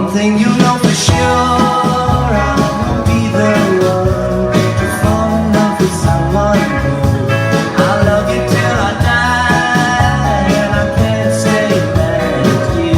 One thing you know for sure, I won't be the one to fall in love with someone new. I'll love you till I die, and I can't stay mad at you.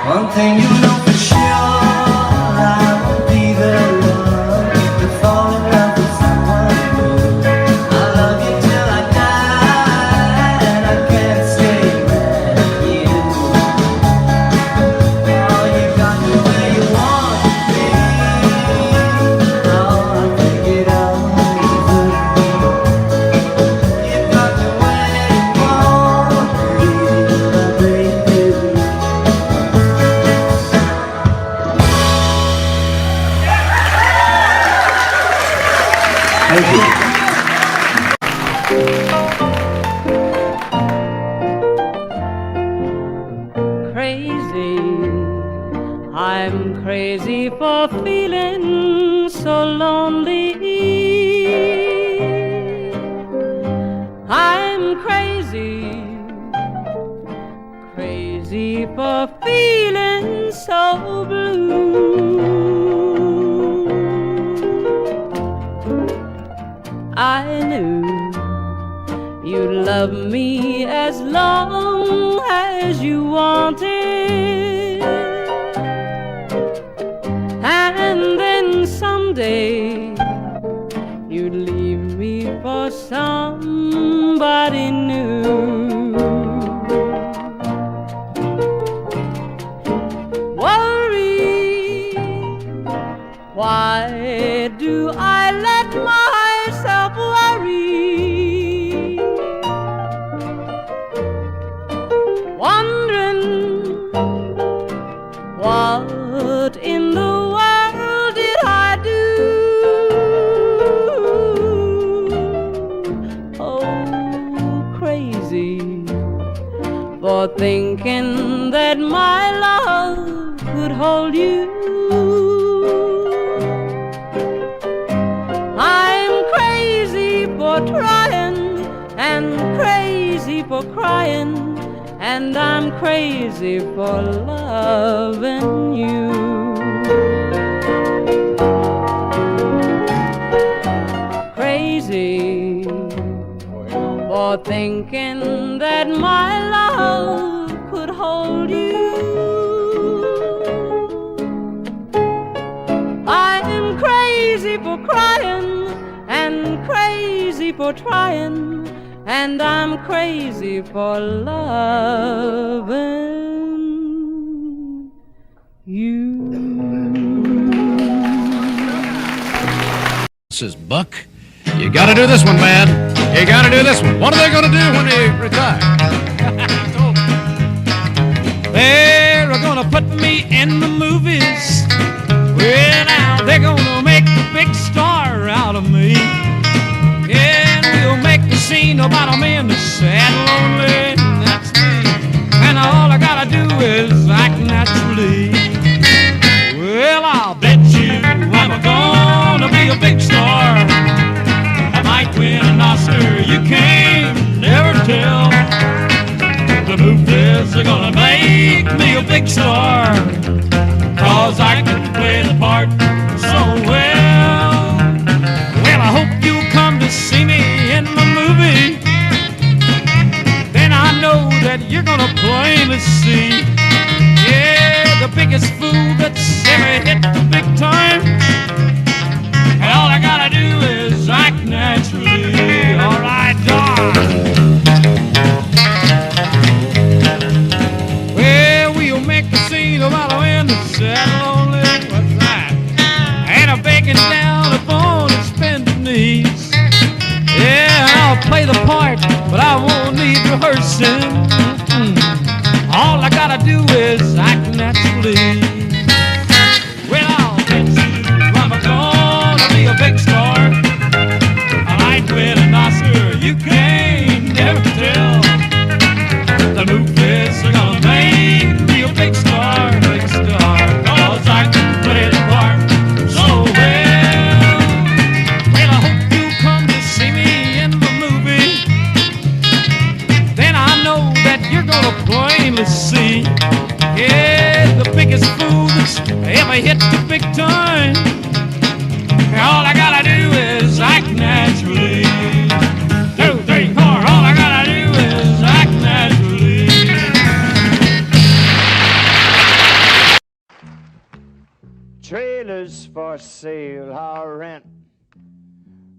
One thing you know for sure, I won't be the one to fall in love with someone new. I'll love you till I die, and I can't stay mad at you. Oh, you got me where you want me. Oh, I think it only could be. You got me where you want me, baby. Thank you. Crazy, I'm crazy for feeling so lonely. I'm crazy, crazy for feeling so blue. I knew you'd love me as long as you wanted, and then someday you'd leave me for somebody new. Worry, why do I let myself worry? Wondering what in the world did I do? Oh, crazy for thinking that my love could hold you. I'm crazy for trying and crazy for crying, and I'm crazy for loving you. Crazy for thinking that my love could hold you. I'm crazy for crying and crazy for trying, and I'm crazy for loving you. This is Buck. You gotta do this one, man. You gotta do this one. What are they gonna do when they retire? They're gonna put me in the movies. Well, now they're gonna make a big star out of me. And we'll make a scene about a man that's sad and lonely. That's me. And all I gotta do is act naturally. Well, I'll bet you I'm gonna be a big star. I might win an Oscar, you can't never tell. The movies are gonna make me a big star, 'cause I can play the part so well. Well, I hope you'll come to see me in the movie. Then I know that you're gonna plainly see, yeah, the biggest fool that's ever hit the big time. And all I gotta do is act naturally. All right, dog. Well, we'll make a scene dancing. All I gotta do is act naturally. Well, I'll bet you I'm gonna be a big star. I like Duet and Oscar, you can't never tell. The movies are gonna make me a big star, big star. Cause I can play the part so well. Well, I hope you come to see me in the movie. Then I know that you're gonna plainly see, yeah, the biggest fool that's ever hit the big time. All I gotta do is act naturally. 2, 3, 4. All I gotta do is act naturally. Trailers for sale or rent,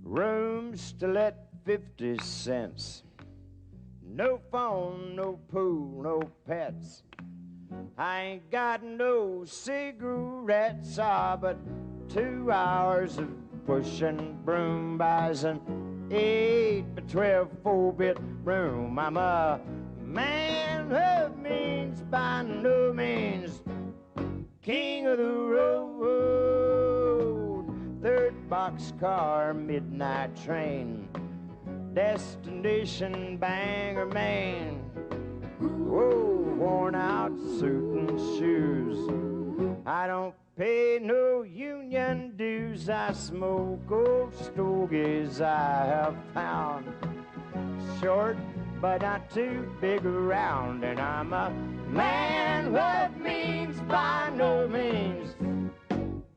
rooms to let 50 cents. No phone, no pool, no pets. I ain't got no cigarettes, but 2 hours of pushing broom buys an 8 by 12 4-bit room. I'm a man of means by no means, king of the road. 3rd boxcar, midnight train, destination Bangor, Maine. Whoa, worn out suit and shoes. I don't pay no union dues. I smoke old stogies I have found, short but not too big around. And I'm a man of means by no means,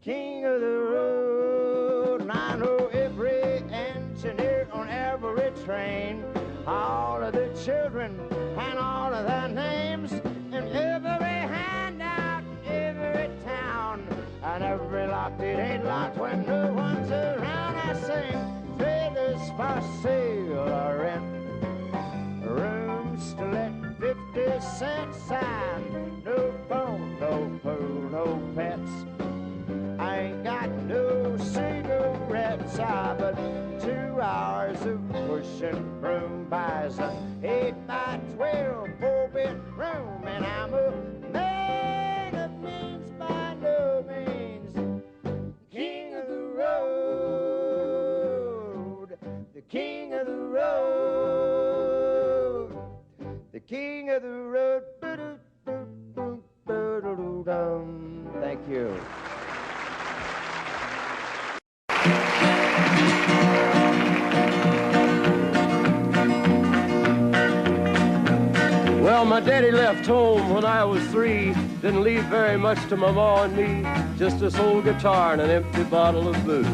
king of the road. And I know every engineer on every train, all of the children and all of their names, and every handout in every town, and every lock that ain't locked when no one's around. I sing trailers for sale or rent, rooms to let 50 cents sign. No phone, no pool, no pets. I ain't got no cigarettes, but 2 hours of pushing broom buys an 8 by 12 4-bit room. And I'm a man of means by no means, king of the road, the king of the road, the king of the road. Thank you. Well, my daddy left home when I was 3. Didn't leave very much to my ma and me, just this old guitar and an empty bottle of booze.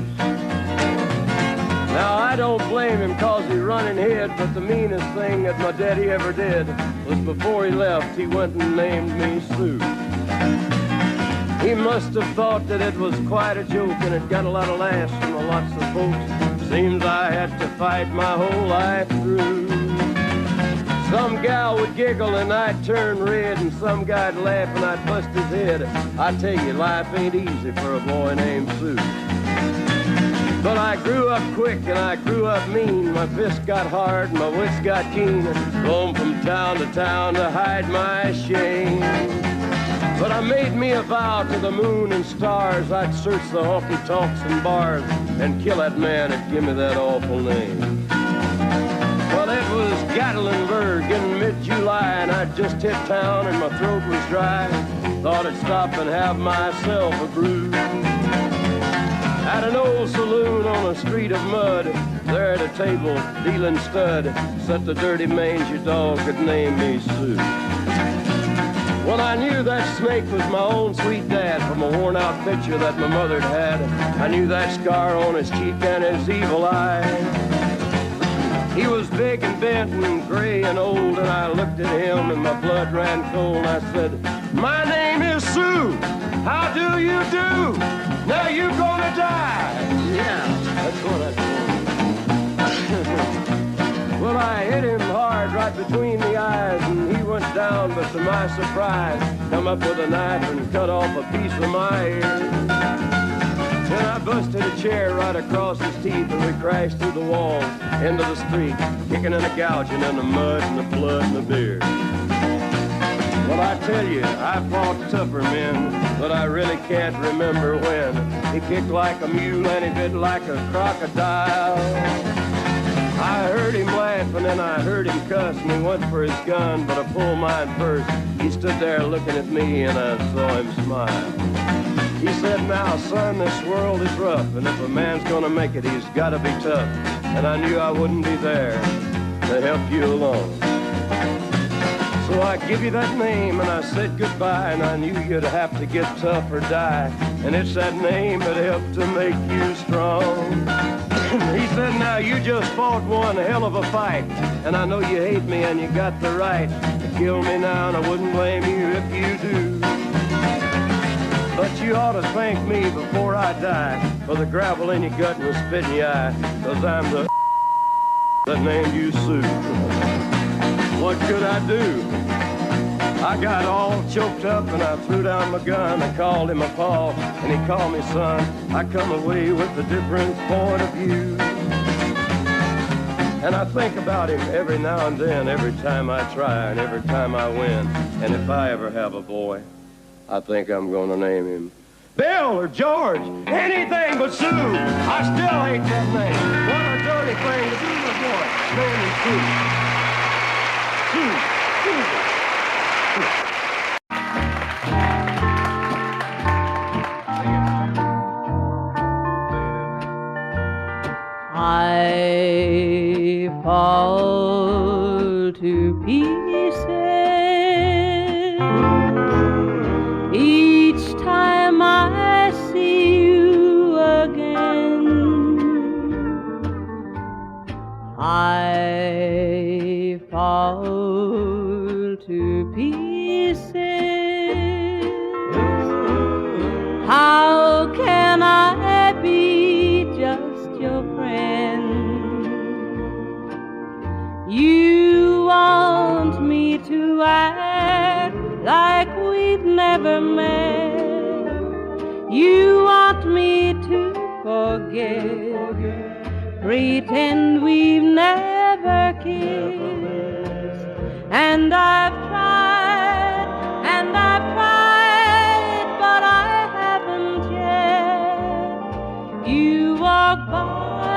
Now, I don't blame him 'cause he run and hid, but the meanest thing that my daddy ever did was before he left, he went and named me Sue. He must have thought that it was quite a joke, and it got a lot of laughs from lots of folks. Seems I had to fight my whole life through. Some gal would giggle and I'd turn red, and some guy'd laugh and I'd bust his head. I tell you, life ain't easy for a boy named Sue. But I grew up quick and I grew up mean. My fists got hard and my wits got keen. Roamed from town to town to hide my shame. But I made me a vow to the moon and stars, I'd search the honky-tonks and bars and kill that man that give me that awful name. Well, it was Gatlinburg in mid-July, and I'd just hit town and my throat was dry. Thought I'd stop and have myself a brew. At an old saloon on a street of mud, there at a table, dealing stud, sat the dirty mangy dog that named me Sue. Well, I knew that snake was my own sweet dad from a worn-out picture that my mother'd had. I knew that scar on his cheek and his evil eye. He was big and bent and gray and old, and I looked at him and my blood ran cold. I said, "My name is Sue. How do you do? Now you gonna die." Yeah, that's what I told him. Well, I hit him hard right between the eyes, and he went down, but to my surprise, come up with a knife and cut off a piece of my ear. Then I busted a chair right across his teeth, and we crashed through the walls into the street, kicking and a gouging in the mud and the blood and the beer. Well, I tell you, I fought tougher men, but I really can't remember when. He kicked like a mule and he bit like a crocodile. I heard him laugh and then I heard him cuss, and he went for his gun, but I pulled mine first. He stood there looking at me and I saw him smile. He said, now, son, this world is rough, and if a man's gonna make it, he's gotta be tough. And I knew I wouldn't be there to help you along. So I give you that name and I said goodbye, and I knew you'd have to get tough or die. And it's that name that helped to make you strong. He said, now you just fought one hell of a fight, and I know you hate me and you got the right to kill me now, and I wouldn't blame you if you do. But you ought to thank me before I die for the gravel in your gut and the spit in your eye, 'cause I'm the that named you Sue. What could I do? I got all choked up and I threw down my gun. I called him a paw and he called me son. I come away with a different point of view. And I think about him every now and then, every time I try and every time I win. And if I ever have a boy, I think I'm gonna name him Bill or George, anything but Sue. I still hate that name. What a dirty thing to do to a boy. Name him Sue. Sue. I fall to pieces each time I see you again. I fall to pieces. How can I be just your friend? You want me to act like we've never met. You want me to forget, pretend we've never kissed. And I've tried, but I haven't yet. You walk by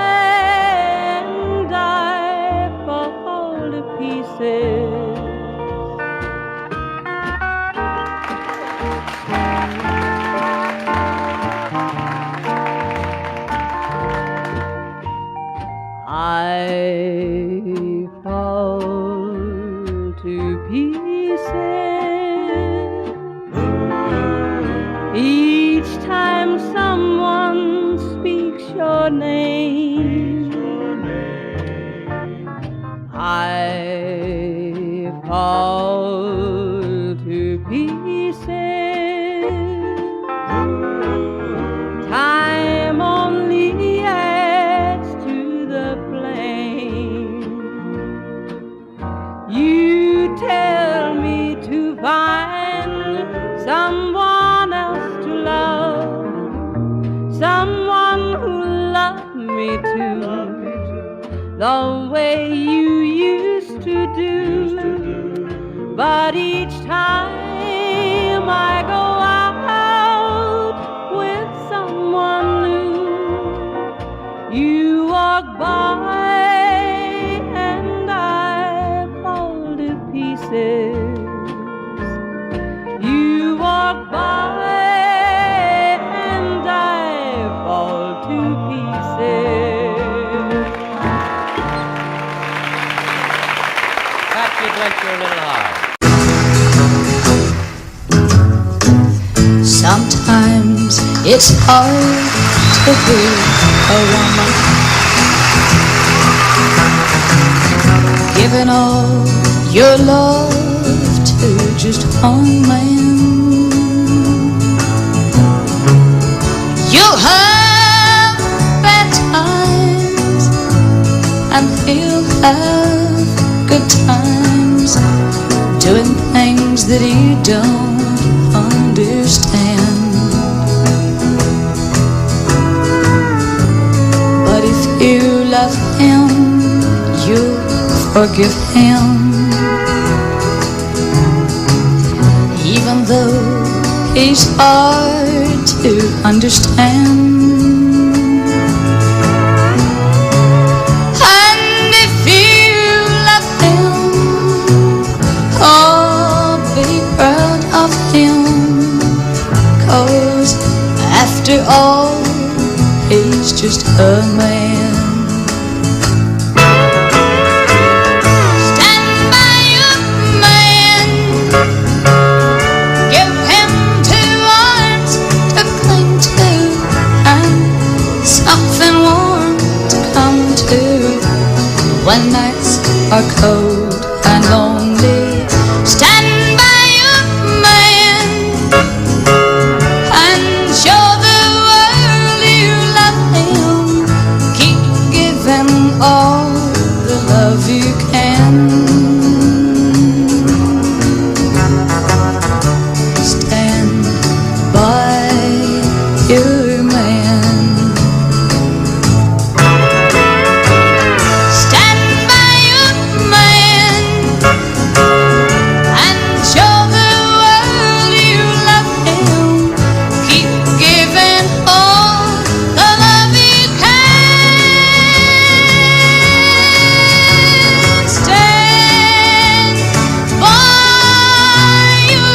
and I fall to pieces. I fall to pieces each time someone speaks your name. I fall to pieces. Time only adds to the flame. You tell me to find someone else to love, someone who loved me too, the way you used to do. But each time I go out with someone new, you walk by and I fall to pieces. You walk by and I fall to pieces. Patsy Fletcher, a little high. Sometimes it's hard to be a woman, giving all your love to just one man. You'll have bad times and he'll have good times, doing things that he don't understand. love him, you'll forgive him. Even though he's hard to understand. And if you love him, oh, be proud of him. 'Cause after all, he's just a man. Stand by your man. Give him 2 arms to cling to and something warm to come to when nights are cold and lonely. Stand by your man and show the world you love him. Keep giving all the love you can. Stand by your man. Stand by your man and show the world you love him. Keep giving all the love you can. Stand by your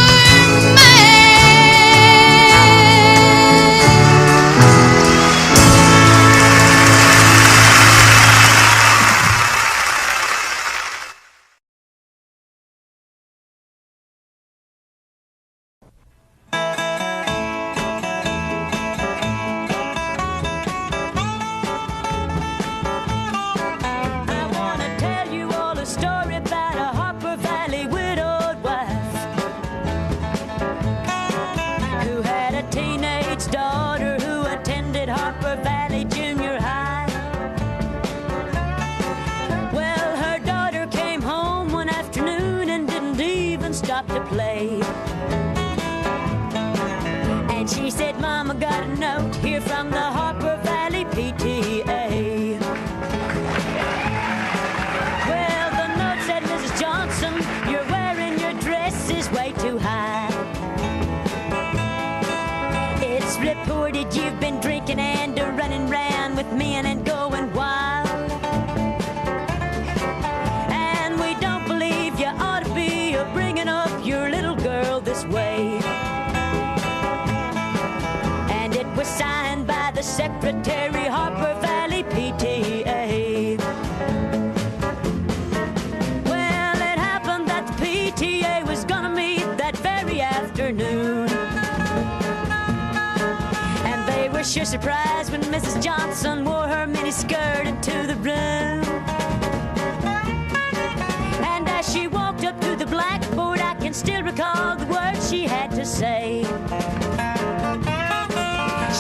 I want to tell you all a story about a Harper Valley widowed wife who had a teenage daughter who attended Harper Valley Junior High. Well, her daughter came home one afternoon and didn't even stop to play. And she said, "Mama, got a note here from the Harper Valley PTA." Well, the note said, "Mrs. Johnson, you're wearing your dress is way too high. It's reported you've been drinking and running round with men and going wild. And we don't believe you ought to be bringing up your little girl this way." And it was signed by the secretary, Harper Valley PTA. Well, it happened that the PTA was gonna meet that very afternoon. And they were sure surprised when Mrs. Johnson wore her miniskirt into the room. And as she walked up to the blackboard, I can still recall the words she had to say.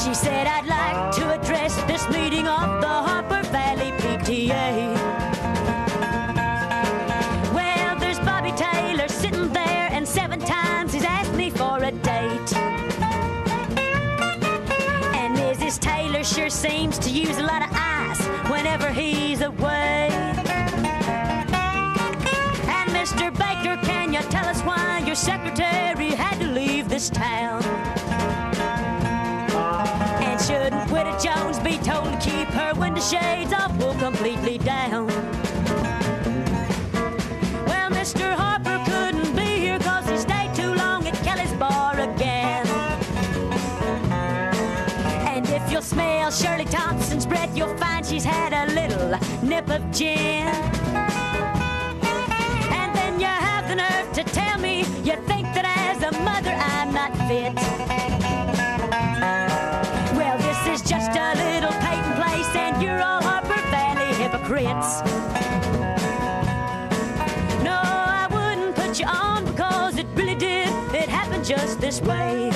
She said, "I'd like to address this meeting of the Harper Valley PTA. Well, there's Bobby Taylor sitting there, and 7 times he's asked me for a date. And Mrs. Taylor sure seems to use a lot of ice whenever he's away. And Mr. Baker, can you tell us why your secretary had to leave this town? And shouldn't Widow Jones be told to keep her window shades off, pull completely down?" Well, Mr. Harper couldn't be here 'cause he stayed too long at Kelly's bar again. And if you'll smell Shirley Thompson's breath, you'll find she's had a little nip of gin. And then you have the nerve to tell me you think that as a mother I'm not fit. Well, this is just a little Peyton place, and you're all Harper Valley hypocrites. No, I wouldn't put you on because it really did. It happened just this way.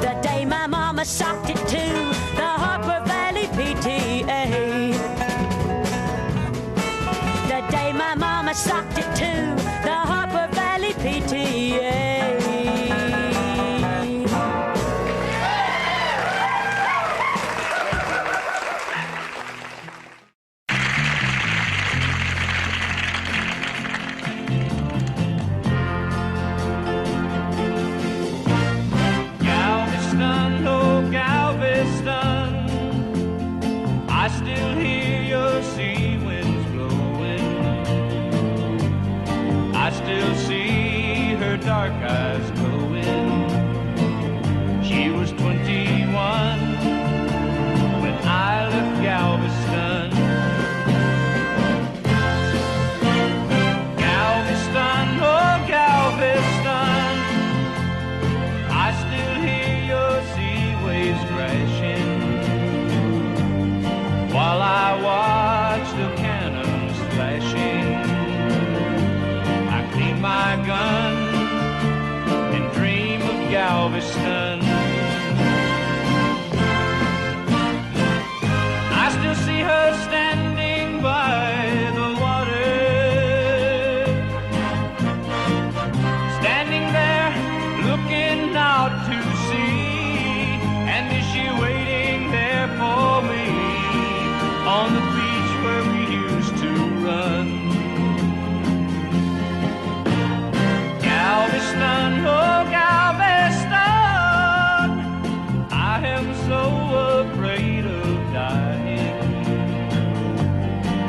The day my mama socked it to the Harper Valley PTA. The day my mama socked it to the Harper Valley PTA. dark eyes glowing. She was 21 when I left Galveston. Galveston, oh Galveston, I still hear your sea waves crashing while I watch the cannons flashing. I clean my gun and dream of Galveston. I still see her standing by the water, standing there looking out to sea. And is she waiting there for me on the beach where we used to run? Galveston, oh Galveston, I am so afraid of dying.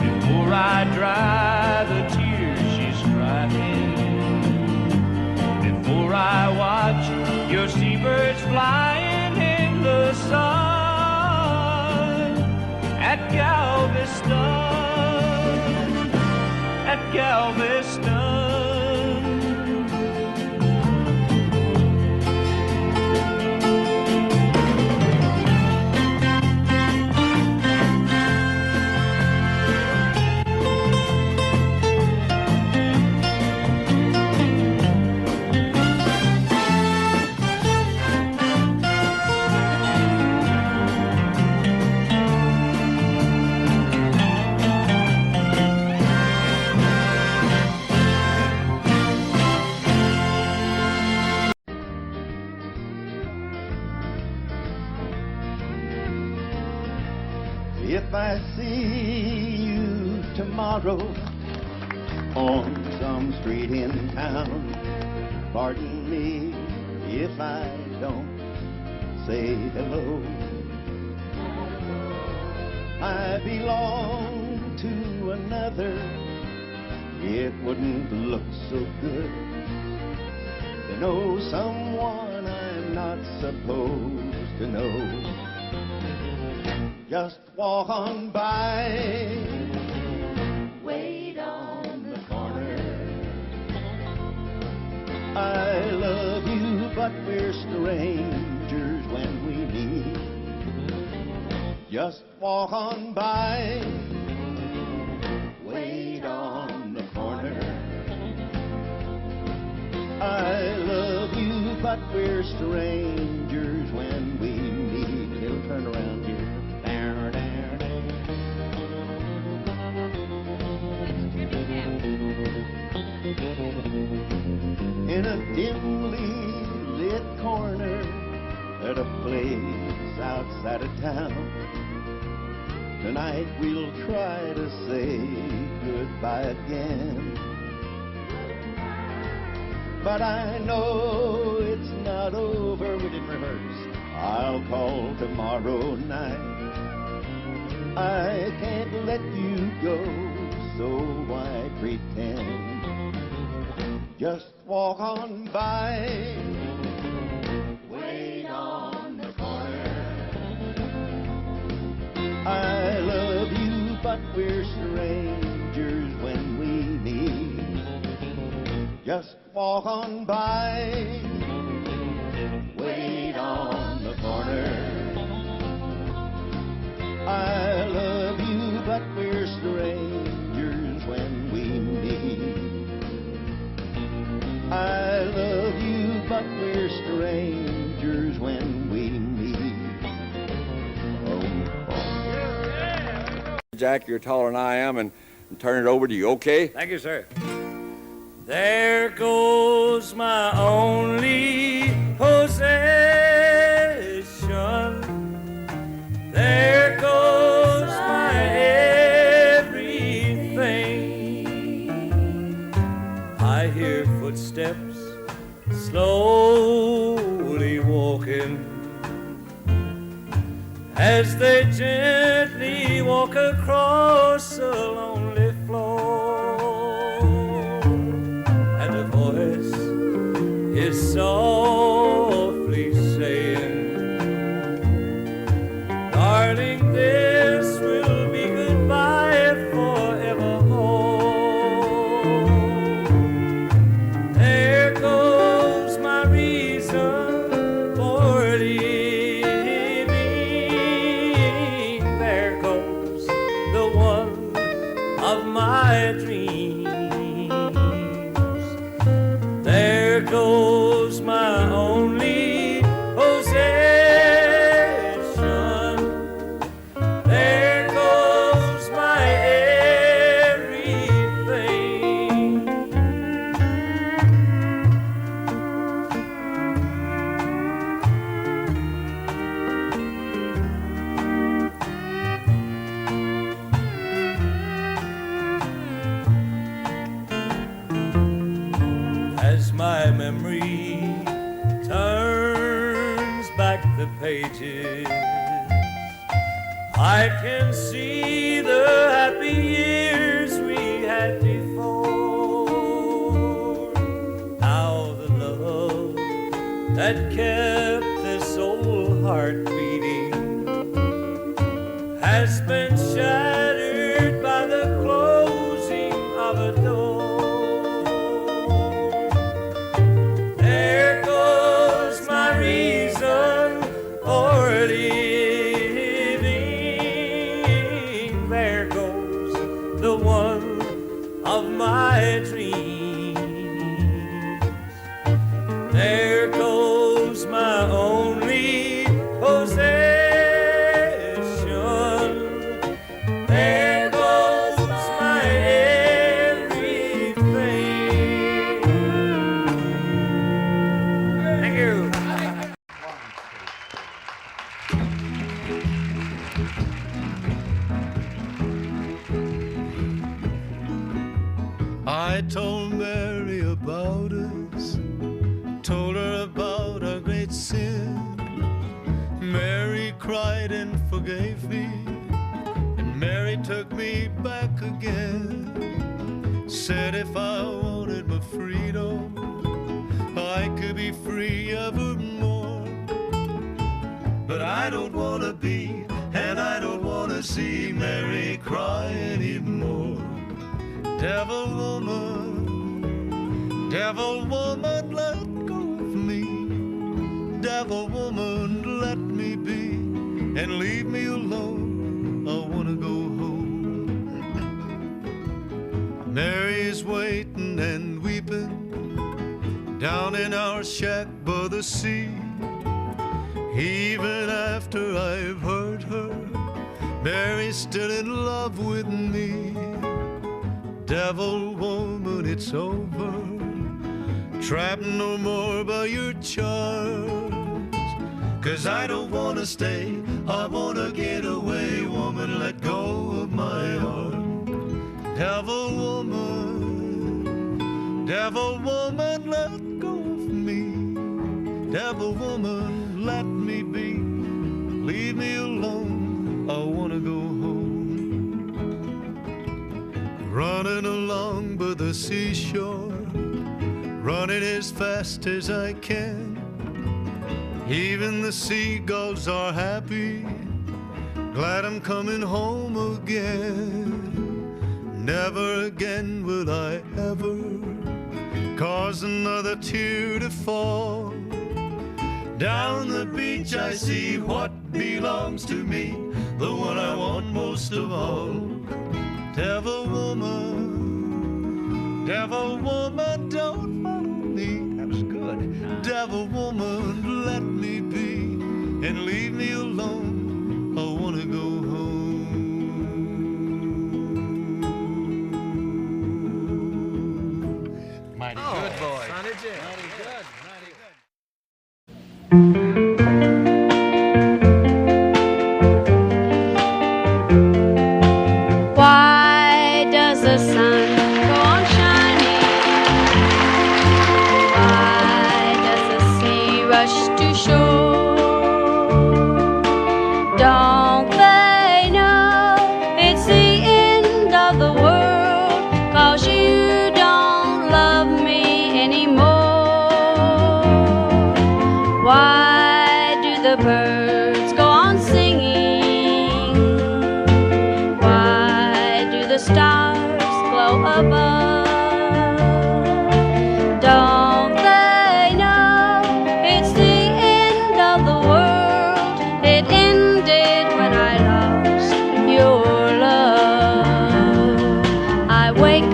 Before I dry the tears she's crying, before I watch your seabirds flying in the sun at Galveston, at Galveston. If I see you tomorrow on some street in town, pardon me if I don't say hello. I belong to another, it wouldn't look so good to know someone I'm not supposed to know. Just walk on by, wait on the corner. I love you, but we're strangers when we meet. Just walk on by, wait on the corner. I love you, but we're strangers when we meet. It'll turn around here. In a dimly lit corner at a place outside of town, tonight we'll try to say goodbye again. But I know it's not over, we didn't rehearse. I'll call tomorrow night. I can't let you go, so why pretend? Just walk on by, wait on the corner. I love you, but we're strangers when we meet. Just walk on by, wait on the corner. I love you, but we're strangers when we meet. I love you, but we're strangers when we meet. Oh, oh. Jack, you're taller than I am, and turn it over to you, okay? Thank you, sir. There goes my only possession. There goes my everything. I hear footsteps slowly walking as they gently walk across a lonely floor. And a voice dreams. There goes my only possession. There goes my everything. As my memory turns back the pages, I can see the happy years we had before. How the love that kept this old heart beating has been shattered by the closing of a door. There goes my reason for living. There goes the one of my dreams. There goes my only possession. There goes my everything. Thank you. I told Mary about us, told her about our great sin. Mary cried and forgave me, and Mary took me back again. Said if I wanted my freedom, I could be free evermore. But I don't want to be, and I don't want to see Mary cry anymore. Devil woman, let go of me. Devil woman, let me be, and leave me alone. I wanna go home. Mary's waiting and weeping down in our shack by the sea. Even after I've hurt her, Mary's still in love with me. Devil woman, it's over. Trapped no more by your charms. 'Cause I don't wanna stay, I wanna get away. Woman, let go of my arm. Devil woman, let go of me. Devil woman, let me be. Leave me alone, I wanna go home. Running along by the seashore, running as fast as I can. Even the seagulls are happy, glad I'm coming home again. Never again will I ever cause another tear to fall. Down the beach I see what belongs to me, the one I want most of all. Devil woman, don't follow me. That was good. Devil woman, let me be, and leave me alone. I wanna go home. Mighty good boy. Sounded good. Mighty good. Mighty good. Why does the sun go on shining? Why does the sea rush to shore? Don't they know it's the end of the world? 'Cause you don't love me anymore. Why do the birds go on singing? Why do the stars glow above? Don't they know it's the end of the world? It ended when I lost your love. I wake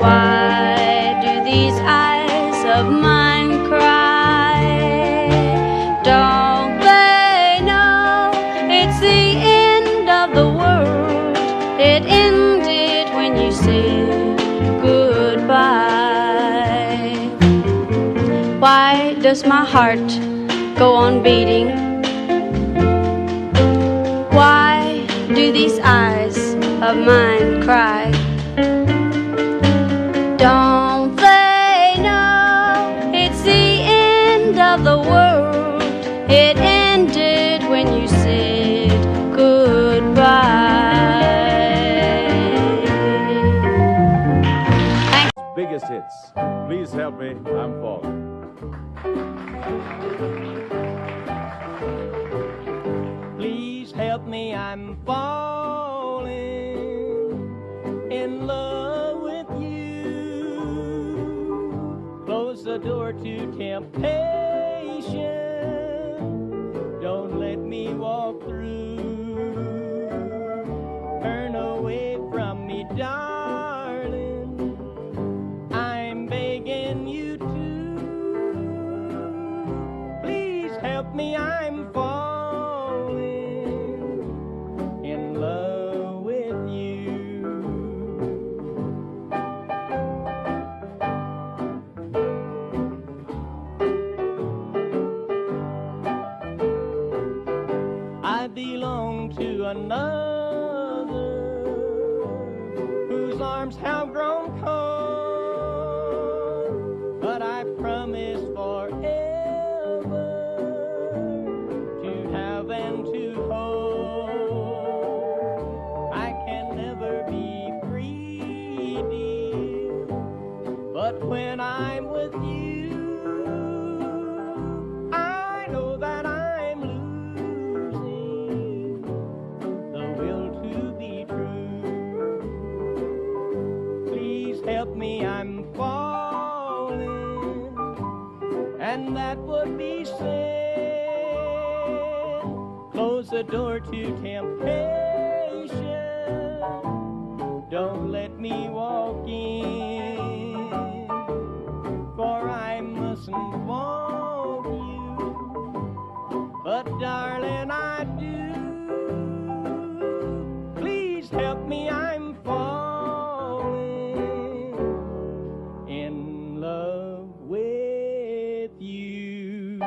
Why do these eyes of mine cry? Don't they know it's the end of the world? It ended when you said goodbye. Why does my heart go on beating? Why do these eyes of mine cry? Don't they know it's the end of the world? It ended when you said goodbye. Biggest hits. Please help me, I'm falling. Please help me, I'm falling in love with you. Close the door to temptation. Don't let me walk through. Turn away from me, darling. I'm begging you to. Please help me, I'm falling in love with you. I belong to another whose arms have grown cold, but I promise forever to have and to hold. I can never be free, dear, but when I'm with you, I know that I'm losing the will to be true. Please help me, I'm falling, and that would be sin. Close the door to temptation. Don't let me walk in, for I mustn't want you. But darling, I do. Please help me, I'm falling in love with you.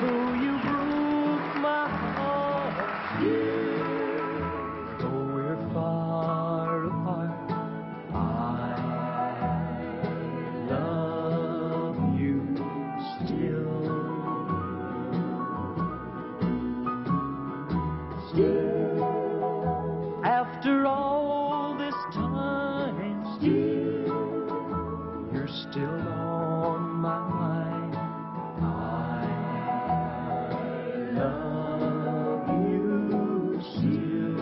Though you broke my heart, though we're far apart, I love you still. After all this time, you're still on my mind. I love you still.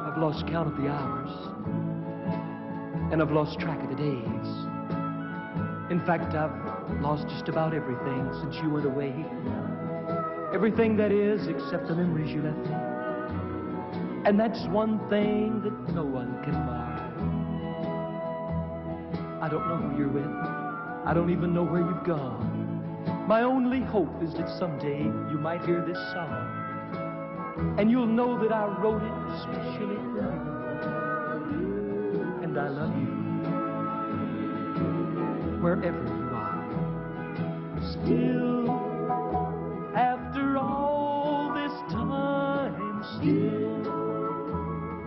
I've lost count of the hours, and I've lost track of the days. In fact, I've lost just about everything since you went away. Everything, that is, except the memories you left me. And that's one thing that no one can mar. I don't know who you're with. I don't even know where you've gone. My only hope is that someday you might hear this song, and you'll know that I wrote it especially for you. And I love you wherever you are. Still, after all this time, still,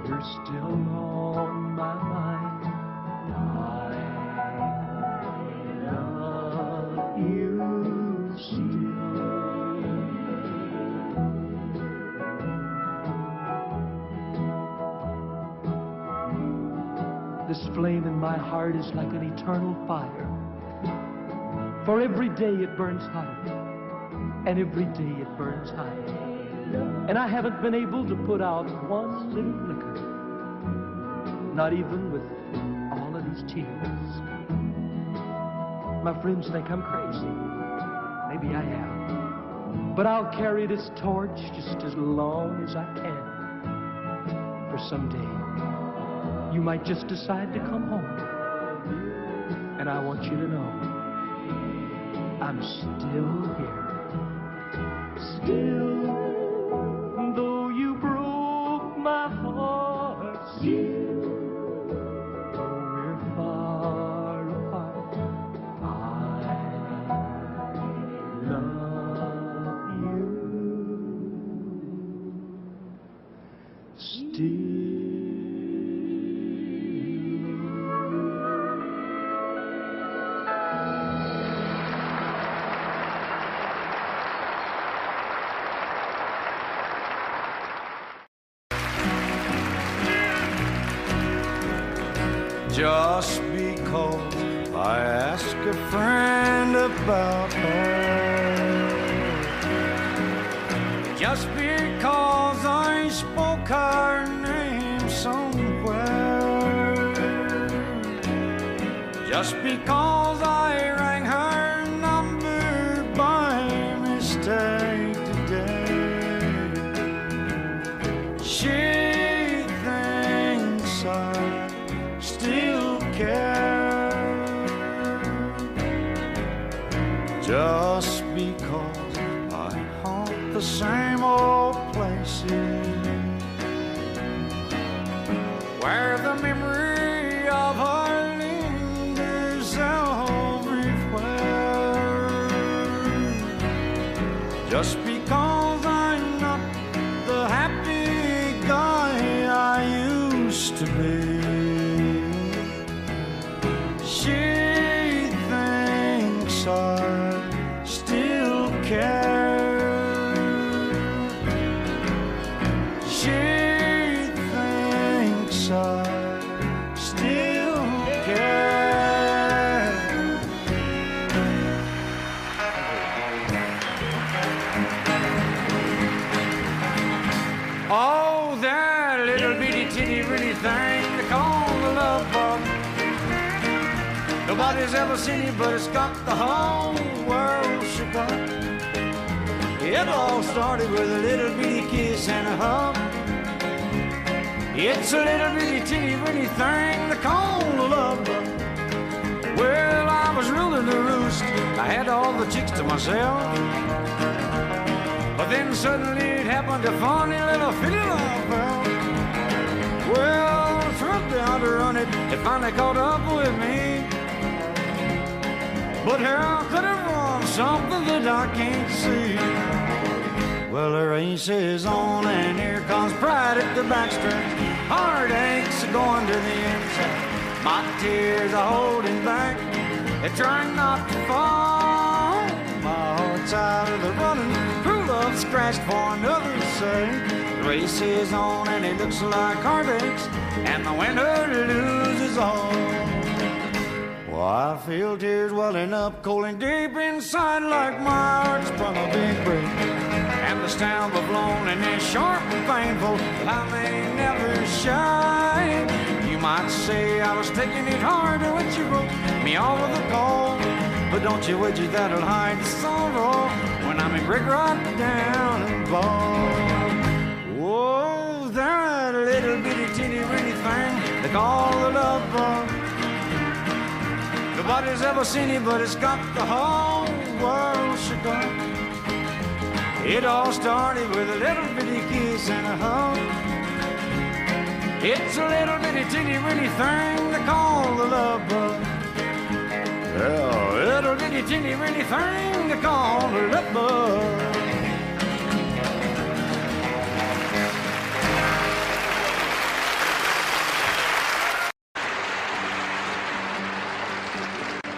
you're still on my mind. I love you still. This flame in my heart is like an eternal fire. For every day it burns hotter, and every day it burns higher. And I haven't been able to put out one little flicker, not even with all of these tears. My friends think I'm crazy. Maybe I am. But I'll carry this torch just as long as I can. For someday, you might just decide to come home. And I want you to know, I'm still here. Still, though you broke my heart, still, though we're far apart, I love you. Still. Just because I ask a friend about her, just because I spoke her name somewhere, just because I rang her number by mistake today, she thinks I still care. Just because I haunt the same old places where the memory of her lingers everywhere. Just because I'm not the happy guy I used to be, she thinks I still care. She thinks I still care. Oh, that little bitty titty bitty thing they call the love bug. Nobody's ever seen it, but it's got the whole world shook up. It all started with a little bitty kiss and a hug. It's a little bitty teeny bitty thing they call a love bug. Well, I was ruling the roost. I had all the chicks to myself. But then suddenly it happened, a funny little feeling I felt. Well, I tried down to run it. It finally caught up with me. But how could it run something that I can't see? Well, the race is on and here comes pride at the backstretch. Heartaches are going to the inside. My tears are holding back. They're trying not to fall. My heart's out of the running. True love scratched for another's sake. The race is on and it looks like heartaches. And the winner loses all. Well, I feel tears welling up, cold and deep inside, like my heart sprung a big break. And the stamp of loneliness, sharp and painful, but I may never shine. You might say I was taking it hard when you broke me off with a call. But don't you wager that'll hide the sorrow when I'm in brick right down and bald. Whoa, that little bitty teeny weeny thing they call the love bug. Nobody's ever seen it, but it's got the whole world shook up. It all started with a little bitty kiss and a hug. It's a little bitty teeny weeny thing they call the love bug. Yeah, a little bitty teeny weeny thing they call the love bug.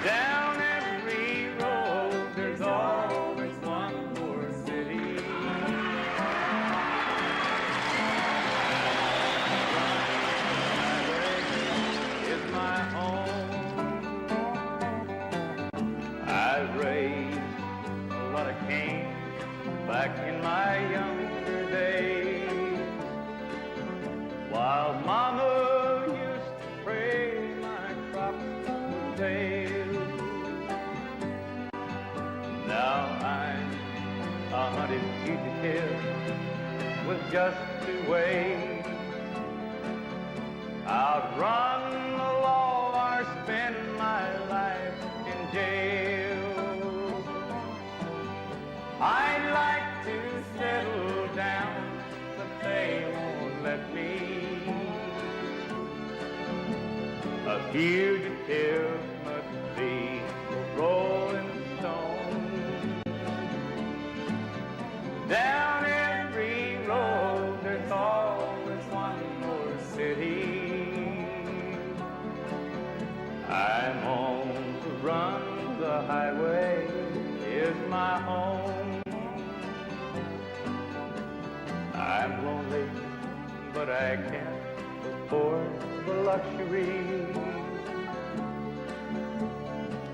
Down every road, there's always one more city. Is my home. I raised a lot of cane lonely fugitive with just 2 ways. Outrun the law or spend my life in jail. I'd like to settle down, but they won't let me. A fugitive must be a rolling stone. Down every road there's always one more city. I'm on the run, the highway is my home. I'm lonely, but I can't afford the luxury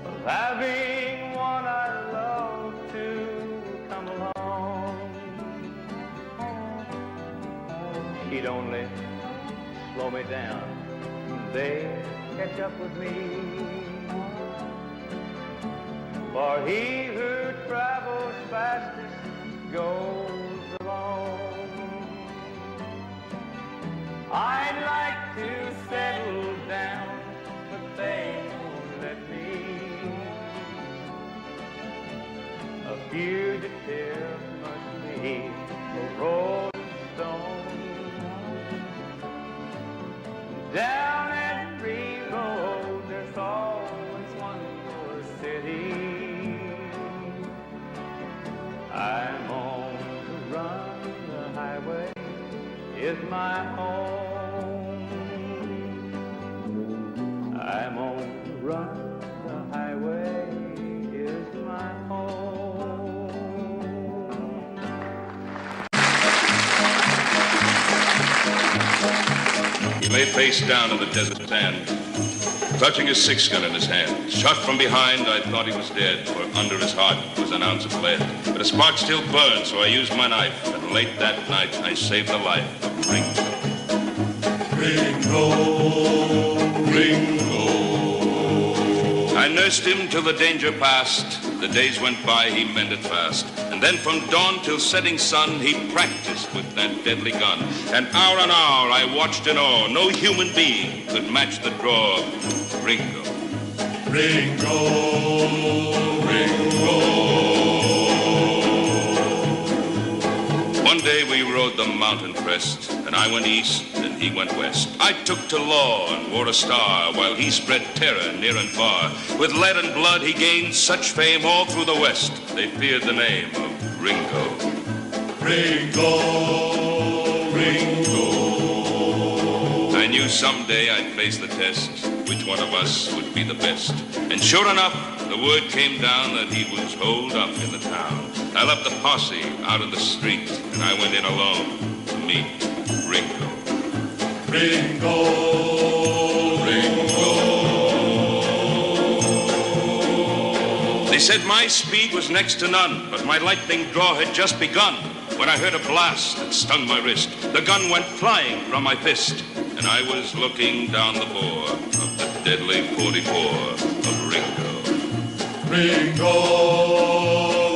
of having one I love to come along. She'd only slow me down, they catch up with me. For he who travels fastest goes alone. I'd like to settle down, but they won't let me. A fugitive must be a rolling stone. Down every road there's always one more city. I'm on the run, the highway is my home. I'm on the run, the highway is my home. He lay face down in the desert sand, clutching his 6-gun in his hand. Shot from behind, I thought he was dead, for under his heart was an ounce of lead. But a spark still burned, so I used my knife, and late that night I saved the life of Ringo. Ringo, Ringo. I nursed him till the danger passed. The days went by, he mended fast. And then from dawn till setting sun, he practiced with that deadly gun. And hour on hour I watched in awe. No human being could match the draw of Ringo. Ringo, Ringo. One day we rode the mountain crest, and I went east and he went west. I took to law and wore a star, while he spread terror near and far. With lead and blood he gained such fame all through the west, they feared the name of Ringo. Ringo, Ringo. I knew someday I'd face the test, which one of us would be the best. And sure enough, the word came down that he was holed up in the town. I left the posse out in the street, and I went in alone to meet Ringo. Ringo, Ringo. They said my speed was next to none, but my lightning draw had just begun when I heard a blast that stung my wrist. The gun went flying from my fist, and I was looking down the bore of the deadly 44 of Ringo. Ringo,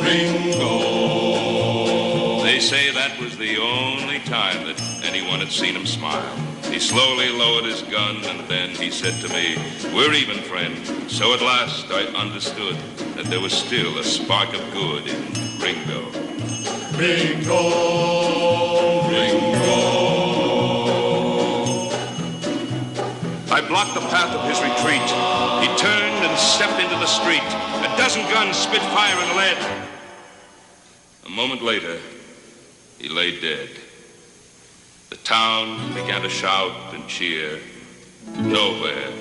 Ringo. They say that was the only time that anyone had seen him smile. He slowly lowered his gun, and then he said to me, "We're even, friend." So at last I understood that there was still a spark of good in Ringo. Ringo, Ringo. I blocked the path of his retreat. He turned and stepped into the street. A dozen guns spit fire and lead. A moment later, he lay dead. The town began to shout and cheer. Nowhere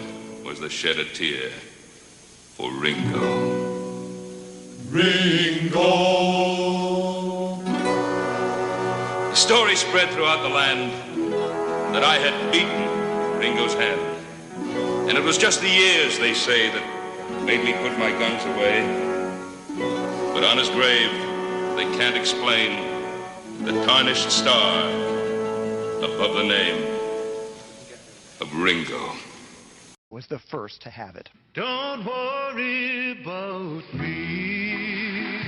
was there shed a tear for Ringo. Ringo. The story spread throughout the land that I had beaten Ringo's hand. And it was just the years, they say, that made me put my guns away. But on his grave, they can't explain the tarnished star above the name of Ringo. Was the first to have it. Don't worry about me.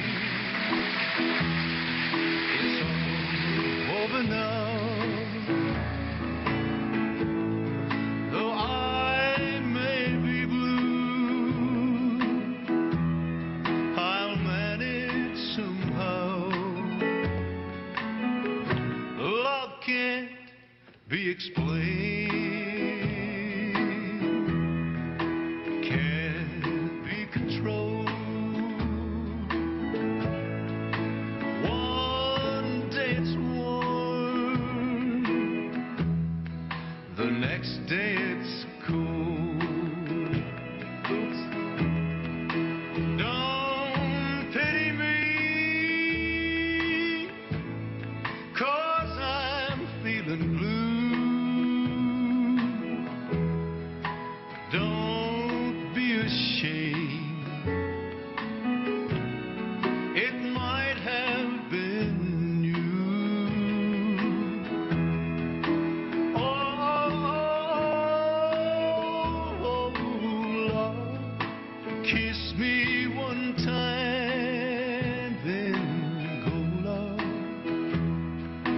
Kiss me one time, then go, love.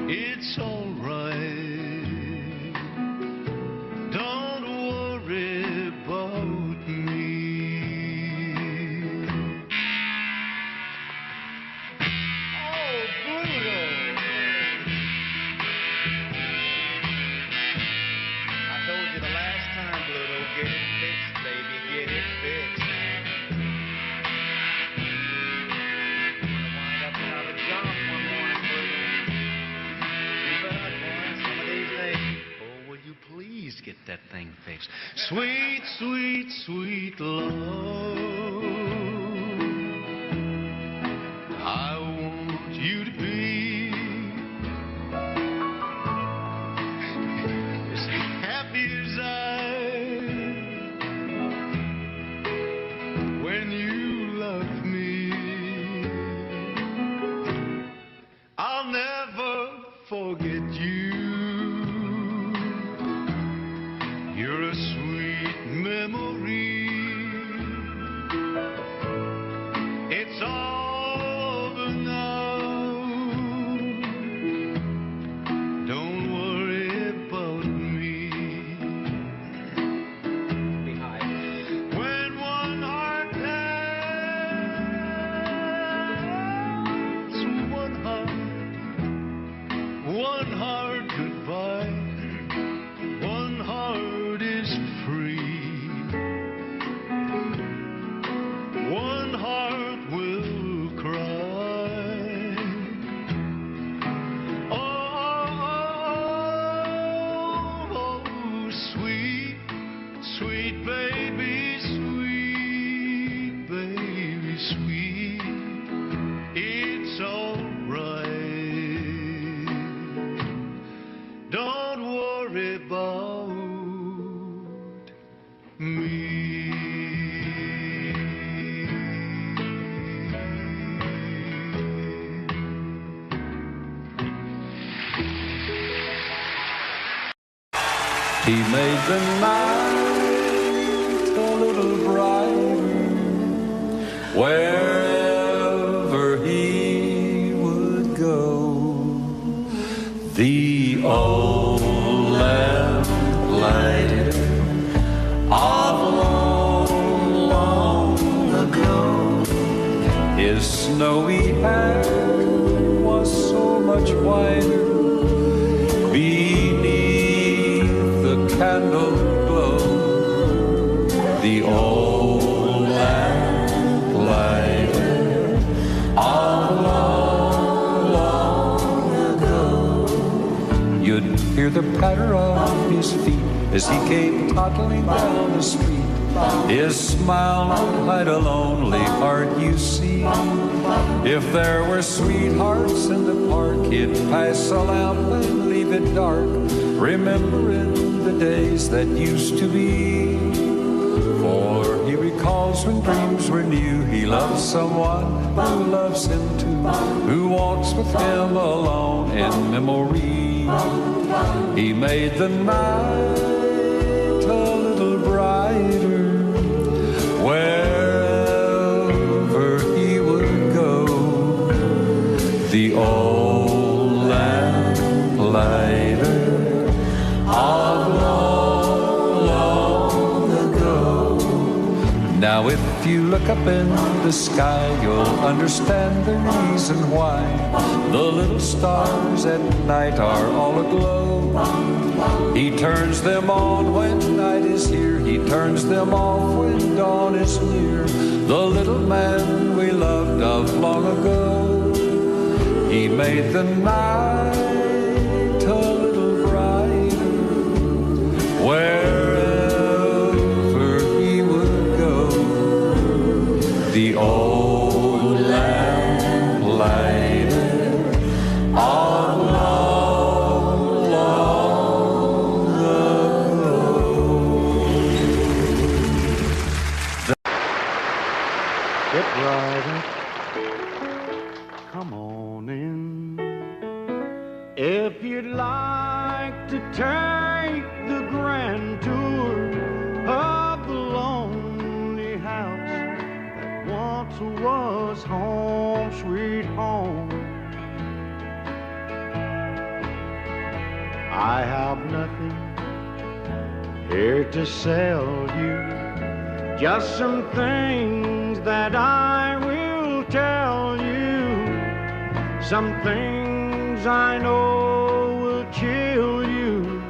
It's all right. Don't worry about me. Oh, Pluto! I told you the last time, Pluto, get it fixed, baby, get it fixed. Please get that thing fixed. Sweet, sweet, sweet love. I want you to be as happy as I when you love me. I'll never forget you. You're a sweet memory. It's all over now. Don't worry about me. When one heart tells one heart goodbye, one heart is free. One heart will cry. Oh, sweet, sweet baby, sweet baby, sweet. It's all right. Don't worry about me. He made the night a little brighter wherever he would go. The old lamplighter of long, long ago. His snowy hair was so much whiter beneath the candle glow. The old lamplighter of long, long ago. You'd hear the patter of his feet as he came toddling down the street. His smile would hide a lonely heart, you see. If there were sweethearts in the park, he'd pass a lamp and leave it dark, remembering the days that used to be. For he recalls when dreams were new, he loves someone who loves him too, who walks with him alone in memory. He made the night a little brighter wherever he would go. The old lamplighter of long, long ago. Now if you look up in the sky, you'll understand the reason why the little stars at night are all aglow. He turns them on when night is here, he turns them off when dawn is near. The little man we loved of long ago, he made the night a little brighter wherever he would go. The old lamplighter of long, long ago. Get right, come on in. If you'd like to take the grand tour of the lonely house once was home, sweet home. I have nothing here to sell you, just some things that I will tell you, some things I know will chill you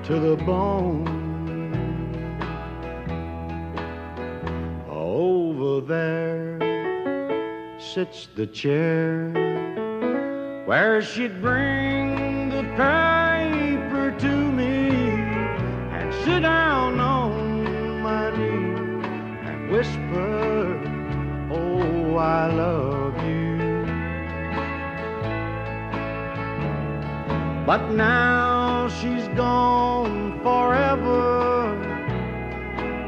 to the bone. Over there sits the chair where she'd bring the paper to me and sit down on my knee and whisper, oh, I love you. But now she's gone forever,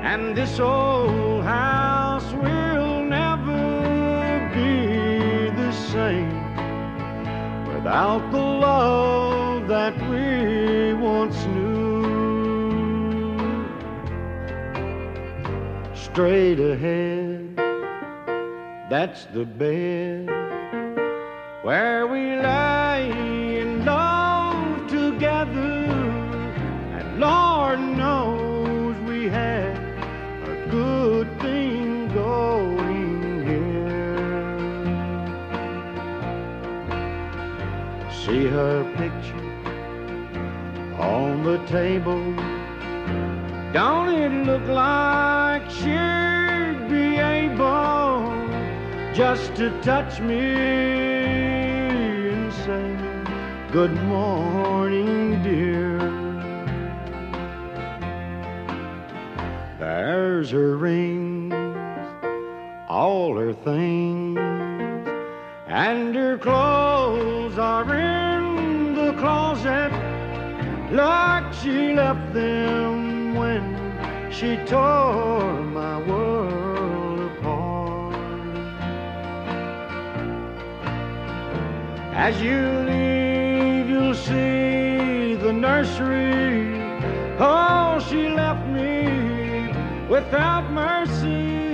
and this old house will never be the same without the love that we once knew. Straight ahead, that's the bed where we lay in love together, and Lord knows we had a good thing going here. See her picture on the table, don't it look like she'd be able just to touch me and say, good morning, dear. There's her rings, all her things, and her clothes are in the closet like she left them when she tore my world apart. As you leave, you'll see the nursery. Oh, she left me without mercy,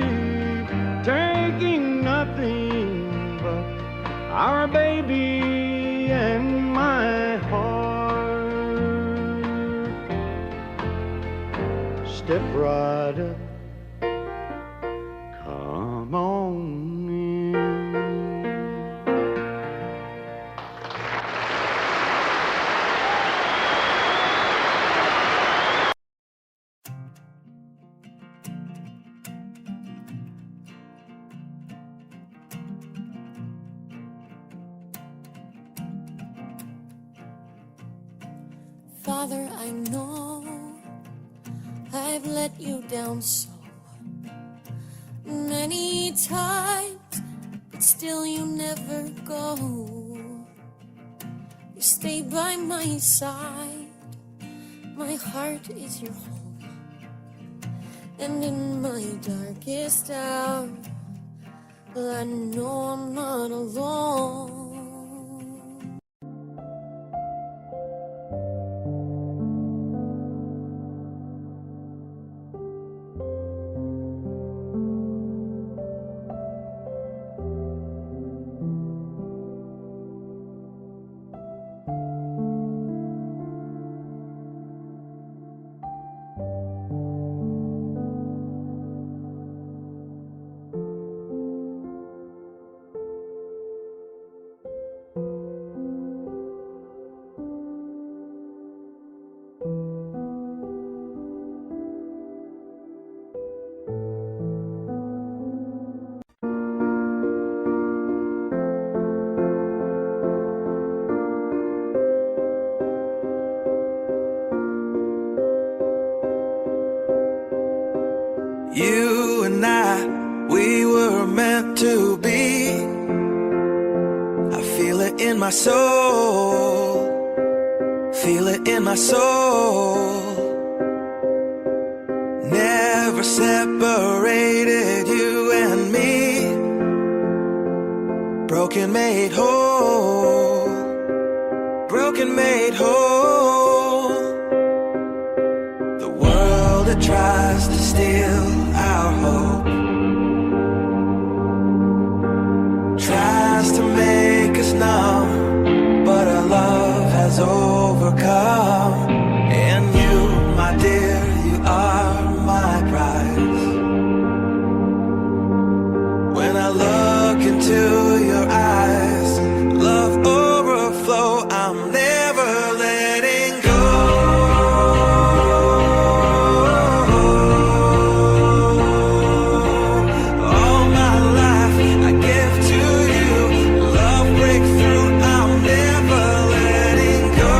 taking nothing but our baby and my heart. Step right up, come on in. Father, I know I've let you down so many times, but still you never go. You stay by my side, my heart is your home, and in my darkest hour, I know I'm not alone. You and I, we were meant to be. I feel it in my soul, feel it in my soul. Never separated, you and me. Broken made whole, broken made whole. The world that tries to steal our hope I look into your eyes, love overflow, I'm never letting go. All my life I give to you, love breakthrough, I'm never letting go.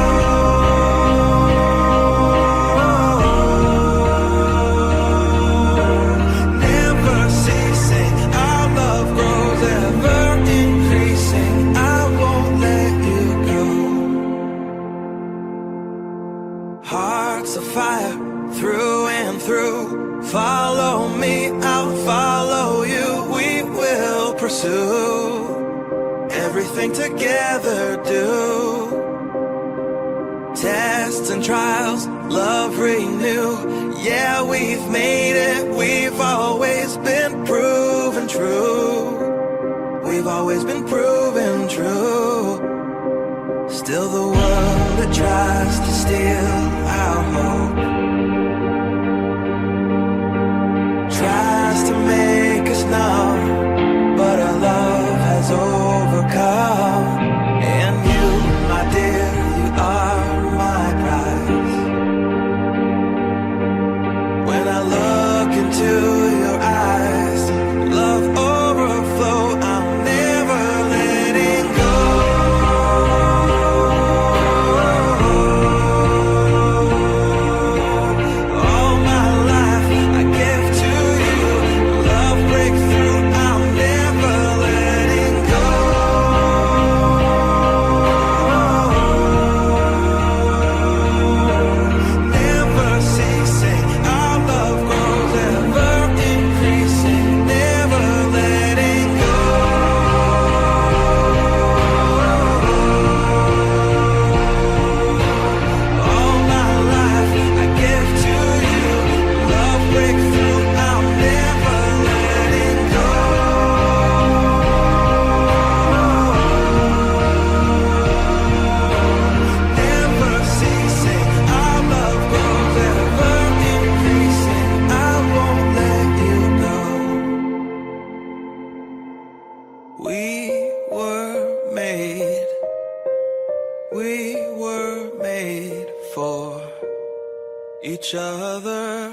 Never ceasing, our love grows ever increasing, I won't let you go. Hearts of fire, through and through, follow me, I'll follow you, we will pursue everything together, do tests and trials, love renew. Yeah, we've made it, we've always been proven true. We've always been proven true. Still the world that tries to steal our hope, tries to make us numb, but our love has overcome. And you, my dear, you are my prize. When I look into your eyes, love overflow, I'm never letting go. All my life I give to you, love breakthrough, I'm never letting go. Never ceasing, our love grows ever increasing, never letting go. All my life I give to you, love breakthrough, I'm never letting go. Never ceasing, our love grows ever increasing, I won't let you go. We were made for each other.